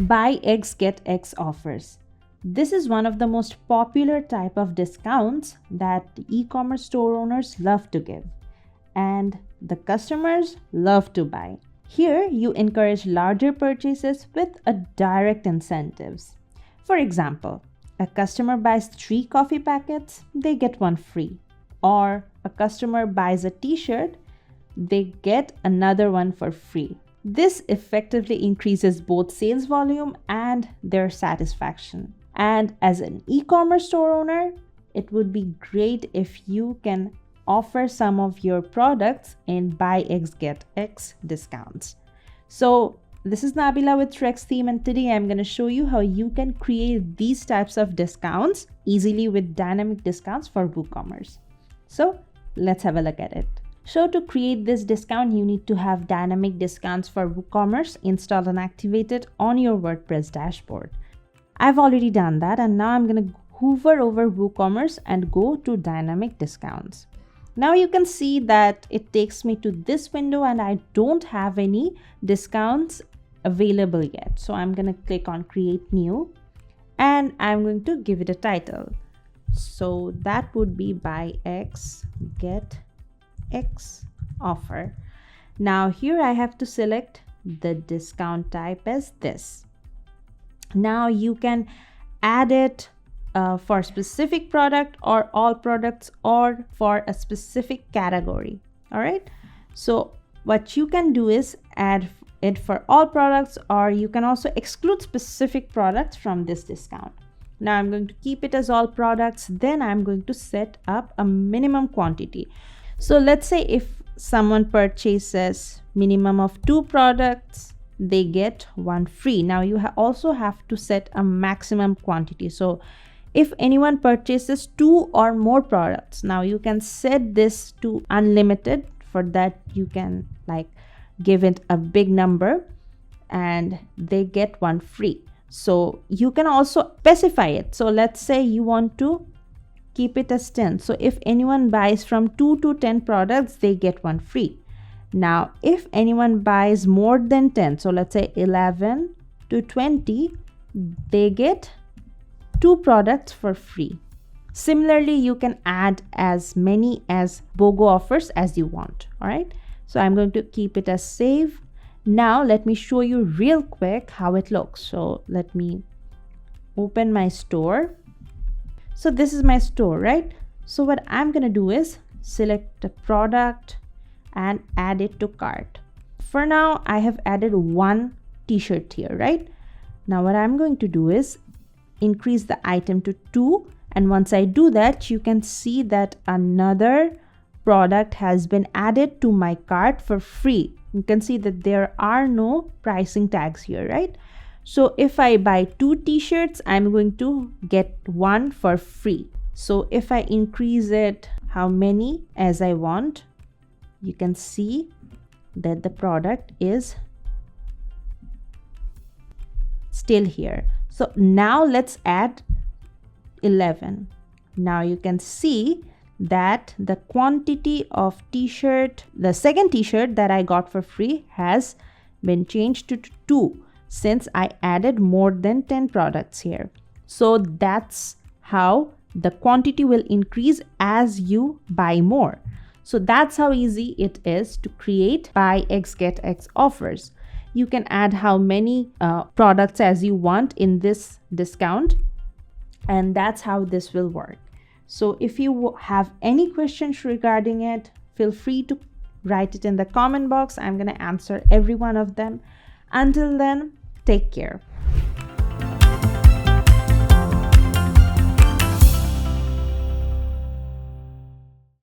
Buy X get X offers. This is one of the most popular type of discounts that e-commerce store owners love to give, and the customers love to buy. Here you encourage larger purchases with a direct incentives. For example, a customer buys 3 coffee packets, they get one free. Or a customer buys a t-shirt, they get another one for free. This effectively increases both sales volume and their satisfaction. And as an e-commerce store owner, it would be great if you can offer some of your products in buy X get X discounts. So this is Nabila with RexTheme, and today I'm going to show you how you can create these types of discounts easily with dynamic discounts for WooCommerce. So let's have a look at it. So to create this discount, you need to have dynamic discounts for WooCommerce installed and activated on your WordPress dashboard. I've already done that, and now I'm going to hover over WooCommerce and go to dynamic discounts. Now you can see that it takes me to this window and I don't have any discounts available yet. So I'm going to click on create new and I'm going to give it a title. So that would be buy X get X offer. Now here I have to select the discount type as this. Now you can add it for a specific product or all products or for a specific category. All right. So what you can do is add it for all products, or you can also exclude specific products from this discount. Now I'm going to keep it as all products. Then I'm going to set up a minimum quantity. So let's say if someone purchases minimum of 2 products, they get 1 free. Now you also have to set a maximum quantity. So if anyone purchases 2 or more products, now you can set this to unlimited. For that you can give it a big number and they get 1 free. So you can also specify it. So let's say you want to keep it as 10. So if anyone buys from 2 to 10 products, they get 1 free. Now if anyone buys more than 10, so let's say 11 to 20, they get 2 products for free. Similarly, you can add as many as BOGO offers as you want. All right. So I'm going to keep it as save. Now let me show you real quick how it looks. So let me open my store. So this is my store, right? So what I'm going to do is select the product and add it to cart. For now, I have added 1 t-shirt here, right? Now what I'm going to do is increase the item to 2, and once I do that, you can see that another product has been added to my cart for free. You can see that there are no pricing tags here, right? So if I buy 2 t-shirts, I'm going to get 1 for free. So if I increase it how many as I want, you can see that the product is still here. So now let's add 11. Now you can see that the quantity of t-shirt, the second t-shirt that I got for free, has been changed to 2 since I added more than 10 products here. So that's how the quantity will increase as you buy more. So that's how easy it is to create buy X get X offers. You can add how many products as you want in this discount, and that's how this will work. So if you have any questions regarding it, feel free to write it in the comment box. I'm going to answer every one of them. Until then, take care.